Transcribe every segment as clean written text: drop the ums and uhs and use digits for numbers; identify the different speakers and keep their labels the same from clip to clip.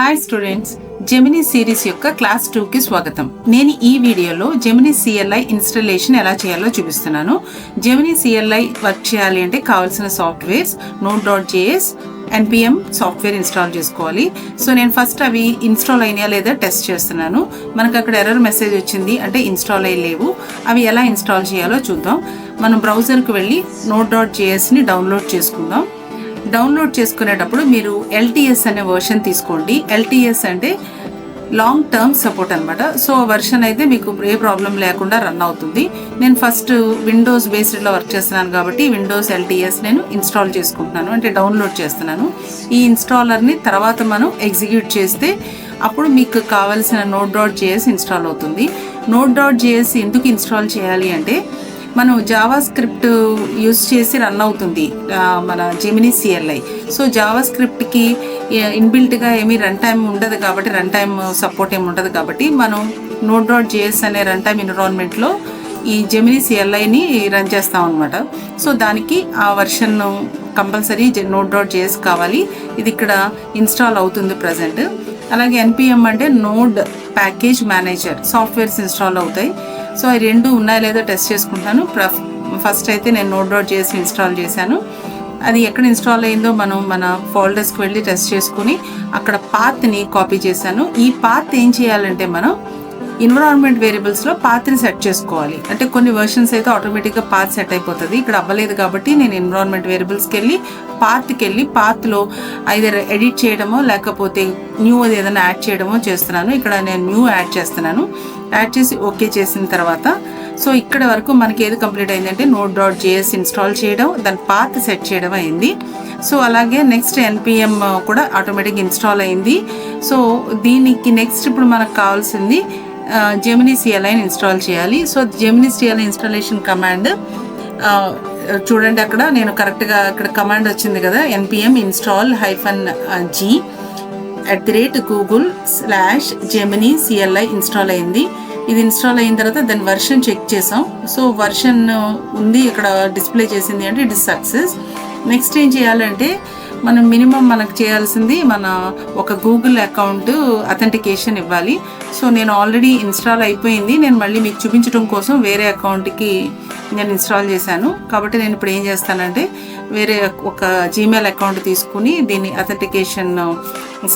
Speaker 1: Hi students, Gemini series యొక్క class 2 కి స్వాగతం. నేను ఈ వీడియోలో జెమినీ CLI ఇన్స్టాలేషన్ ఎలా చేయాలో చూపిస్తున్నాను. జెమినీ CLI వర్క్ చేయాలి అంటే కావాల్సిన softwares Node.js, npm software install చేసుకోవాలి. సో నేను ఫస్ట్ అవి ఇన్స్టాల్ అయినాయా లేదా టెస్ట్ చేస్తున్నాను. మనకు అక్కడ ఎర్రర్ మెసేజ్ వచ్చింది, అంటే ఇన్స్టాల్ అయ్యలేవు. అవి ఎలా ఇన్స్టాల్ చేయాలో చూద్దాం. మనం బ్రౌజర్కి వెళ్ళి Node.jsని డౌన్లోడ్ చేసుకుందాం. డౌన్లోడ్ చేసుకునేటప్పుడు మీరు LTS అనే వర్షన్ తీసుకోండి. LTS అంటే లాంగ్ టర్మ్ సపోర్ట్ అనమాట. సో వర్షన్ అయితే మీకు ఏ ప్రాబ్లం లేకుండా రన్ అవుతుంది. నేను ఫస్ట్ విండోస్ బేస్డ్లో వర్క్ చేస్తున్నాను కాబట్టి విండోస్ LTS నేను ఇన్స్టాల్ చేసుకుంటున్నాను, అంటే డౌన్లోడ్ చేస్తున్నాను. ఈ ఇన్స్టాలర్ని తర్వాత మనం ఎగ్జిక్యూట్ చేస్తే అప్పుడు మీకు కావాల్సిన Node.js ఇన్స్టాల్ అవుతుంది. Node.js ఎందుకు ఇన్స్టాల్ చేయాలి అంటే మనం జావా స్క్రిప్ట్ యూజ్ చేసి రన్ అవుతుంది మన జెమినీ CLI. సో జావా స్క్రిప్ట్కి ఇన్బిల్ట్గా ఏమీ రన్ టైం ఉండదు కాబట్టి, రన్ టైం సపోర్ట్ ఏమి ఉండదు కాబట్టి మనం Node.js అనే రన్ టైం ఎన్విరాన్మెంట్లో ఈ జెమినీ CLIని రన్ చేస్తాం అనమాట. సో దానికి ఆ వర్షన్ కంపల్సరీ Node.js కావాలి. ఇది ఇక్కడ ఇన్స్టాల్ అవుతుంది ప్రజెంట్. అలాగే npm అంటే node package manager, softwares install అవుతాయి. సో అవి రెండు ఉన్నాయో లేదో టెస్ట్ చేసుకుంటాను. ఫస్ట్ అయితే నేను Node.js ఇన్స్టాల్ చేశాను. అది ఎక్కడ ఇన్స్టాల్ అయిందో మనం మన ఫోల్డర్స్కి వెళ్ళి టెస్ట్ చేసుకుని అక్కడ పాత్ని కాపీ చేశాను. ఈ పాత్ ఏం చేయాలంటే మనం ఎన్విరాన్మెంట్ వేరియబుల్స్లో పాత్ని సెట్ చేసుకోవాలి. అంటే కొన్ని వర్షన్స్ అయితే ఆటోమేటిక్గా పాత్ సెట్ అయిపోతుంది. ఇక్కడ అవ్వలేదు కాబట్టి నేను ఎన్విరాన్మెంట్ వేరియబుల్స్కి వెళ్ళి పాత్లో ఐదర్ ఎడిట్ చేయడమో లేకపోతే న్యూ అది ఏదైనా యాడ్ చేయడమో చేస్తున్నాను. ఇక్కడ నేను న్యూ యాడ్ చేస్తున్నాను. యాడ్ చేసి ఓకే చేసిన తర్వాత సో ఇక్కడ వరకు మనకి ఏది కంప్లీట్ అయిందంటే Node.js ఇన్స్టాల్ చేయడం, దాని పాత్ సెట్ చేయడం అయింది. సో అలాగే నెక్స్ట్ npm కూడా ఆటోమేటిక్గా ఇన్స్టాల్ అయింది. సో దీనికి నెక్స్ట్ ఇప్పుడు మనకు కావాల్సింది జెమినీ CLIని ఇన్స్టాల్ చేయాలి. So Gemini CLI installation command చూడండి, అక్కడ నేను కరెక్ట్గా ఇక్కడ కమాండ్ వచ్చింది కదా, npm install -g @google/Gemini CLI install అయింది. ఇది ఇన్స్టాల్ అయిన తర్వాత దాని వర్షన్ చెక్ చేసాం. సో వర్షన్ ఉంది ఇక్కడ డిస్ప్లే చేసింది అంటే ఇట్ ఇస్ సక్సెస్. నెక్స్ట్ ఏం చేయాలంటే మనం మినిమం మనకు చేయాల్సింది మన ఒక గూగుల్ అకౌంట్ అథెంటికేషన్ ఇవ్వాలి. సో నేను ఆల్రెడీ ఇన్స్టాల్ అయిపోయింది. నేను మళ్ళీ మీకు చూపించడం కోసం వేరే అకౌంట్కి నేను ఇన్స్టాల్ చేశాను. కాబట్టి నేను ఇప్పుడు ఏం చేస్తానంటే వేరే ఒక జీమెయిల్ అకౌంట్ తీసుకుని దీన్ని అథెంటికేషన్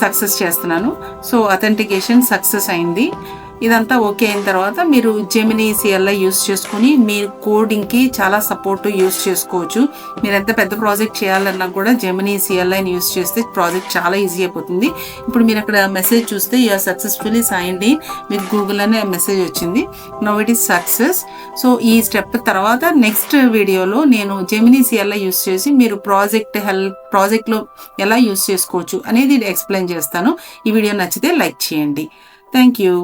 Speaker 1: సక్సెస్ చేస్తున్నాను. సో అథెంటికేషన్ సక్సెస్ అయింది. ఇదంతా ఓకే అయిన తర్వాత మీరు జెమినీ CLI యూస్ చేసుకుని మీ కోడింగ్కి చాలా సపోర్ట్ యూస్ చేసుకోవచ్చు. మీరు ఎంత పెద్ద ప్రాజెక్ట్ చేయాలన్నా కూడా జెమినీ CLIని యూస్ చేస్తే ప్రాజెక్ట్ చాలా ఈజీ అయిపోతుంది. ఇప్పుడు మీరు అక్కడ మెసేజ్ చూస్తే you are successfully signed in with Google అనే మెసేజ్ వచ్చింది. Now it is success. So ఈ స్టెప్ తర్వాత నెక్స్ట్ వీడియోలో నేను జెమినీ CLI యూస్ చేసి మీరు ప్రాజెక్ట్లో ఎలా యూస్ చేసుకోవచ్చు అనేది ఎక్స్ప్లెయిన్ చేస్తాను. ఈ వీడియో నచ్చితే లైక్ చేయండి. Thank you.